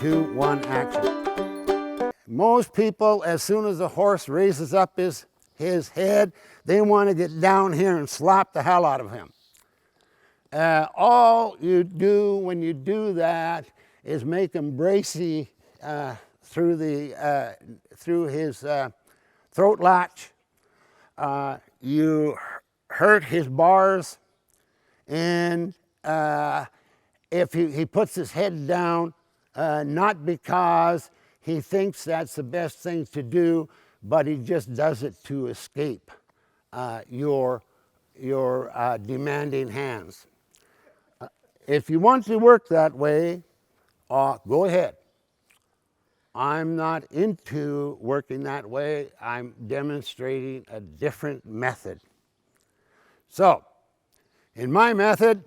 2, 1, action. Most people, as soon as the horse raises up his head, they want to get down here and slap the hell out of him. All you do when you do that is make him bracy through his throat latch. You hurt his bars, and if he puts his head down, not because he thinks that's the best thing to do, but he just does it to escape your demanding hands. If you want to work that way, go ahead. I'm not into working that way. I'm demonstrating a different method. So, in my method,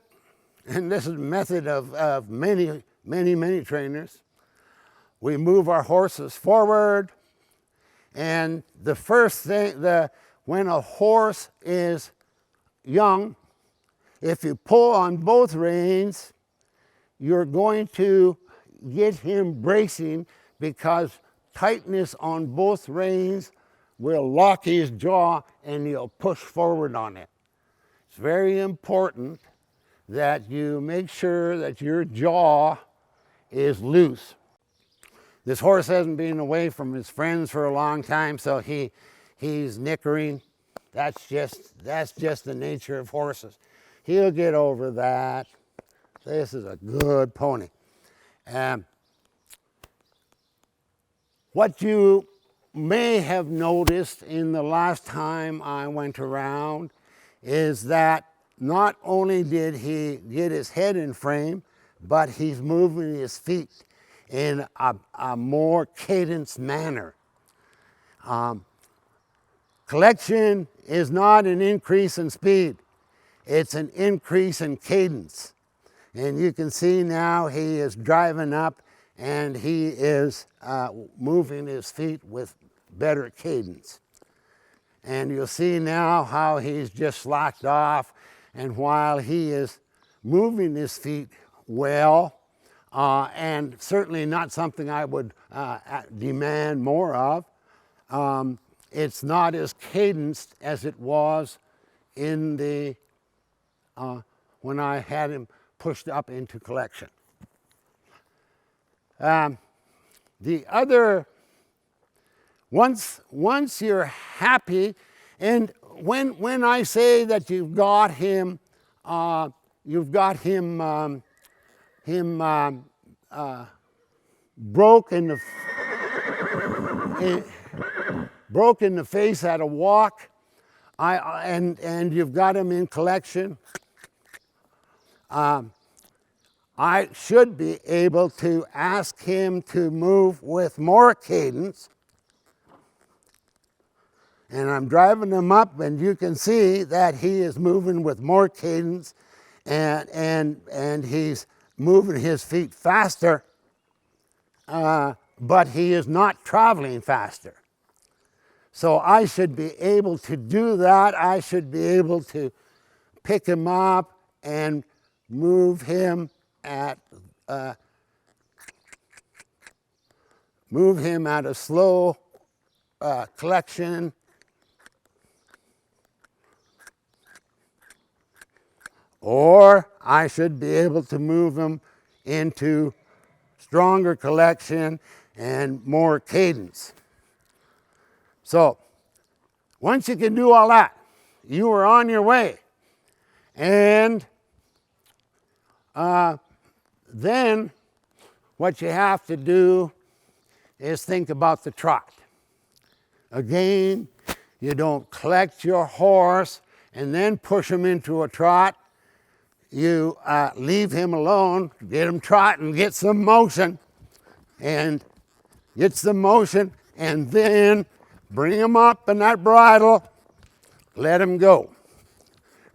and this is a method of many trainers, we move our horses forward, and the first thing, when a horse is young, if you pull on both reins, you're going to get him bracing, because tightness on both reins will lock his jaw and he'll push forward on it. It's very important that you make sure that your jaw is loose. This horse hasn't been away from his friends for a long time, so he's nickering. That's just the nature of horses. He'll get over that. This is a good pony. What you may have noticed in the last time I went around is that not only did he get his head in frame, but he's moving his feet in a more cadenced manner. Collection is not an increase in speed, it's an increase in cadence. And you can see now he is driving up and he is moving his feet with better cadence. And you'll see now how he's just slacked off, and while he is moving his feet well, and certainly not something I would demand more of, it's not as cadenced as it was in the when I had him pushed up into collection. The other, once you're happy, and when I say that you've got him broke in the face at a walk, and you've got him in collection, I should be able to ask him to move with more cadence. And I'm driving him up, and you can see that he is moving with more cadence, and he's moving his feet faster, but he is not traveling faster. So I should be able to do that. I should be able to pick him up and move him at a slow collection, or I should be able to move him into stronger collection and more cadence. So once you can do all that, you are on your way. And then what you have to do is think about the trot. Again, you don't collect your horse and then push him into a trot. You leave him alone, get him trotting, get some motion, and then bring him up in that bridle, let him go.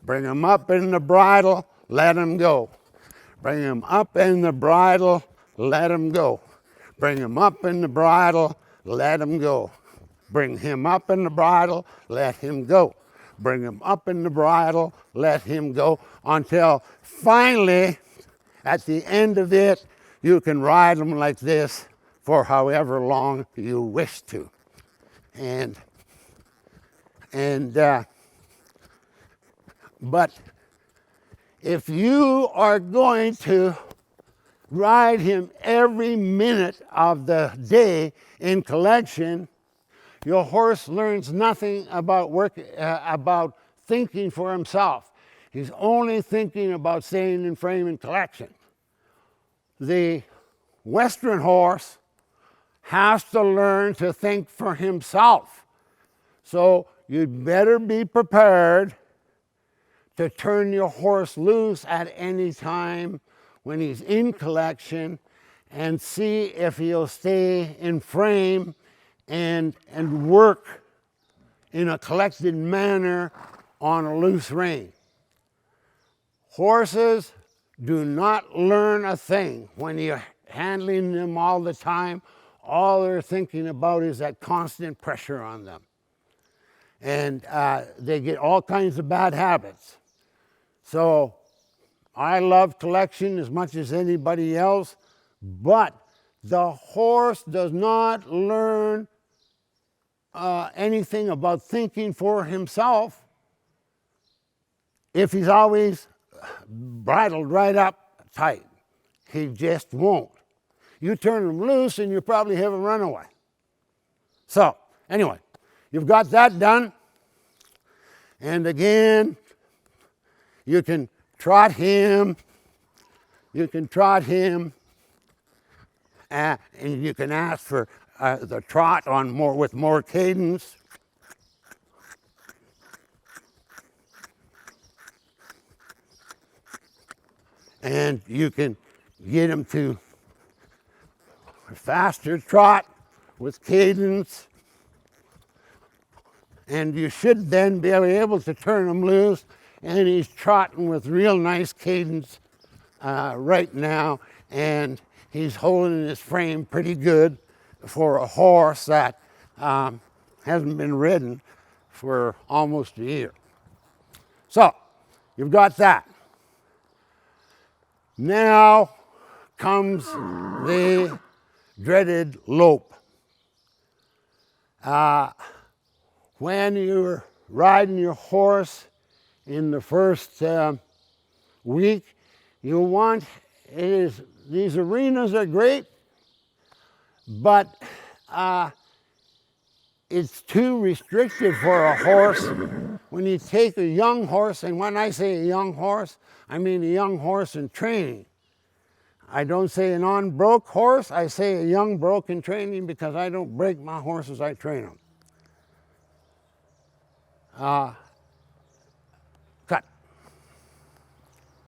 Bring him up in the bridle, let him go. Bring him up in the bridle, let him go. Bring him up in the bridle, let him go. Bring him up in the bridle, let him go. Bring him up in the bridle, let him go, until finally, at the end of it, you can ride them like this for however long you wish to. But if you are going to ride him every minute of the day in collection, your horse learns nothing about thinking for himself. He's only thinking about staying in frame in collection. The Western horse has to learn to think for himself. So you'd better be prepared to turn your horse loose at any time when he's in collection and see if he'll stay in frame and work in a collected manner on a loose rein. Horses do not learn a thing when you're handling them all the time. All they're thinking about is that constant pressure on them. And they get all kinds of bad habits. So I love collection as much as anybody else, but the horse does not learn anything about thinking for himself if he's always bridled right up tight. He just won't. You turn him loose and you probably have a runaway. So anyway, you've got that done. And again, you can trot him. And you can ask for the trot on with more cadence. And you can get him to a faster trot with cadence. And you should then be able to turn him loose, and he's trotting with real nice cadence right now, and he's holding his frame pretty good for a horse that hasn't been ridden for almost a year. So, you've got that. Now comes the dreaded lope. When you're riding your horse in the first week, you want these arenas are great, but it's too restrictive for a horse. When you take a young horse, and when I say a young horse, I mean a young horse in training. I don't say an on-broke horse, I say a young broke in training, because I don't break my horses, I train them.